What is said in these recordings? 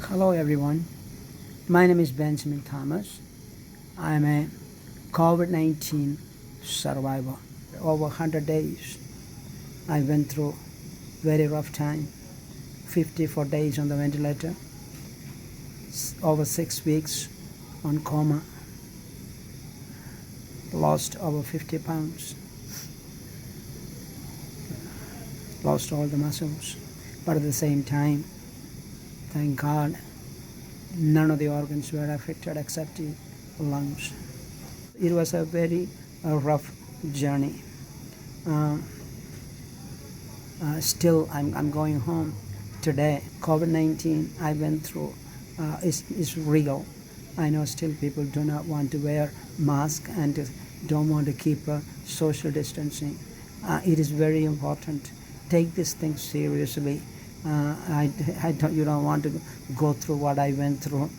Hello everyone, my name is Benjamin Thomas. I am a COVID-19 survivor. Over 100 days I went through very rough time, 54 days on the ventilator, over 6 weeks on coma, lost over 50 pounds, lost all the muscles, but at the same time, thank God, none of the organs were affected except the lungs. It was a very rough journey. Still, I'm going home today. COVID-19 I went through is real. I know still people do not want to wear mask and don't want to keep social distancing. It is very important. Take this thing seriously. You don't want to go through what I went through.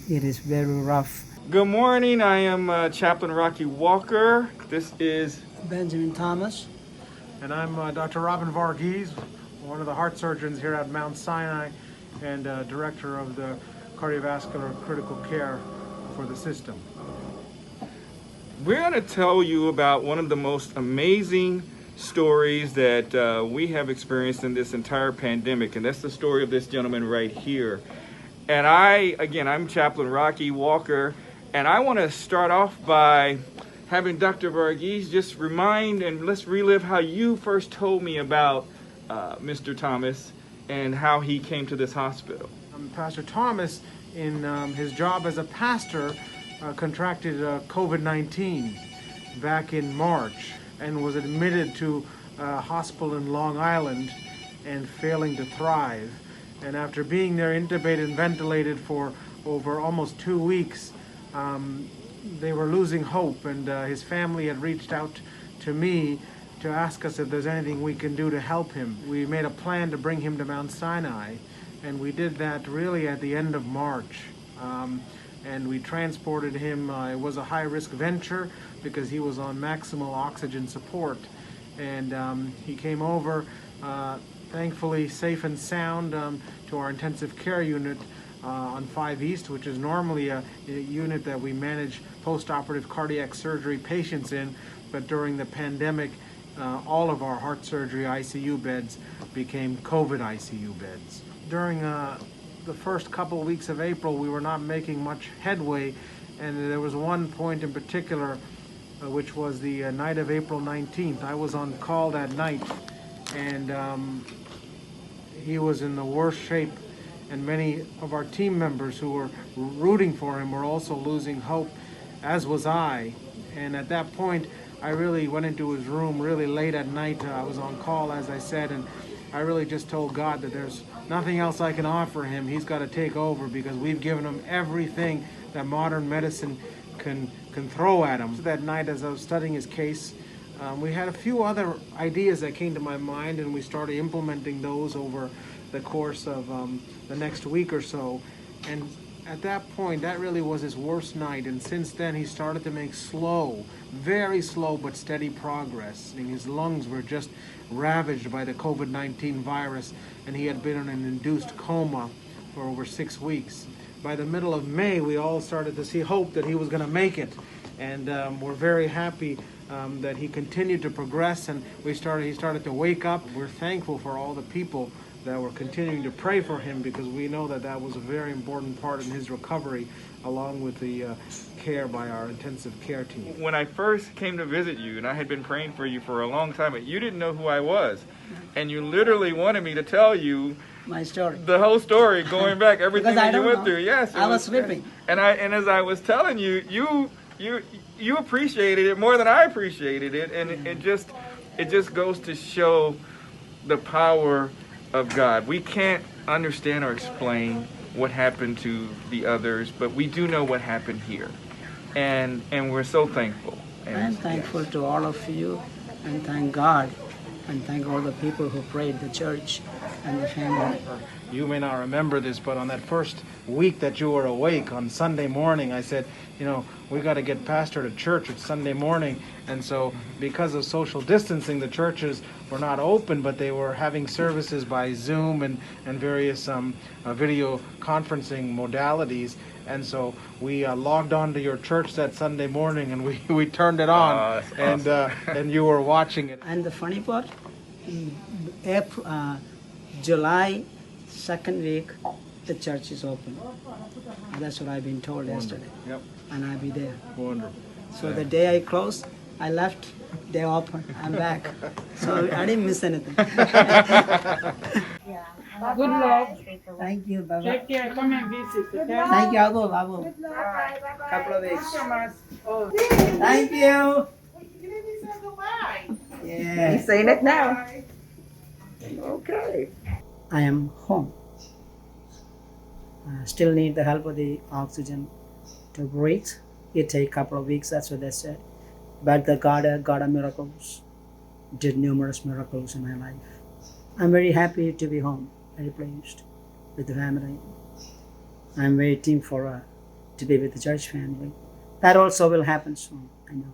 It is very rough. Good morning. I am Chaplain Rocky Walker. This is Benjamin Thomas. And I'm Dr. Robin Varghese, one of the heart surgeons here at Mount Sinai and director of the cardiovascular critical care for the system. We're going to tell you about one of the most amazing stories that we have experienced in this entire pandemic, and that's the story of this gentleman right here. And I'm Chaplain Rocky Walker, and I want to start off by having Dr. Varghese just remind and let's relive how you first told me about Mr. Thomas and how he came to this hospital. Pastor Thomas, in his job as a pastor, contracted COVID-19 back in March and was admitted to a hospital in Long Island and failing to thrive. And after being there intubated and ventilated for over almost 2 weeks, they were losing hope, and his family had reached out to me to ask us if there's anything we can do to help him. We made a plan to bring him to Mount Sinai, and we did that really at the end of March. And we transported him. It was a high-risk venture because he was on maximal oxygen support. And he came over, thankfully safe and sound, to our intensive care unit on 5 East, which is normally a unit that we manage post-operative cardiac surgery patients in. But during the pandemic, all of our heart surgery ICU beds became COVID ICU beds. During the first couple of weeks of April, we were not making much headway, and there was one point in particular, which was the night of April 19th. I was on call that night, and he was in the worst shape, and many of our team members who were rooting for him were also losing hope, as was I. And at that point, I really went into his room really late at night. I was on call, as I said, and I really just told God that there's nothing else I can offer him. He's got to take over because we've given him everything that modern medicine can throw at him. That night, as I was studying his case, we had a few other ideas that came to my mind, and we started implementing those over the course of the next week or so. And at that point, that really was his worst night, and since then he started to make slow, very slow but steady progress. I mean, his lungs were just ravaged by the COVID-19 virus, and he had been in an induced coma for over 6 weeks. By the middle of May, we all started to see hope that he was going to make it, and we're very happy that he continued to progress, and he started to wake up. We're thankful for all the people that were continuing to pray for him, because we know that that was a very important part in his recovery, along with the care by our intensive care team. When I first came to visit you, and I had been praying for you for a long time, but you didn't know who I was, and you literally wanted me to tell you My story. the whole story, going back, everything that you went through. Yes, I was sleeping. And as I was telling you, you appreciated it more than I appreciated it, and it just goes to show the power of God. We can't understand or explain what happened to the others, but we do know what happened here, and we're so thankful. I'm thankful to all of you, and thank God, and thank all the people who prayed, the church and the family. You may not remember this, but on that first week that you were awake on Sunday morning, I said, we got to get Pastor to church. It's Sunday morning. And so because of social distancing, the churches were not open, but they were having services by Zoom and various video conferencing modalities. And so we logged on to your church that Sunday morning, and we turned it on, that's awesome. and you were watching it. And the funny part, April, July 2nd week, the church is open. That's what I've been told yesterday. Yep, And I'll be there. wonderful. So the day I closed, I left, they open, I'm back. So I didn't miss anything. Good luck. Thank you, Baba. Take care. Come and visit. Okay? Thank you, I will. Couple of weeks. Oh. Thank you. You didn't say goodbye. Yeah. He's saying it now. Okay. I am home. Still need the help of the oxygen to breathe. It take a couple of weeks, that's what they said. But the God of miracles did numerous miracles in my life. I'm very happy to be home, very pleased with the family. I'm waiting for to be with the church family. That also will happen soon, I know.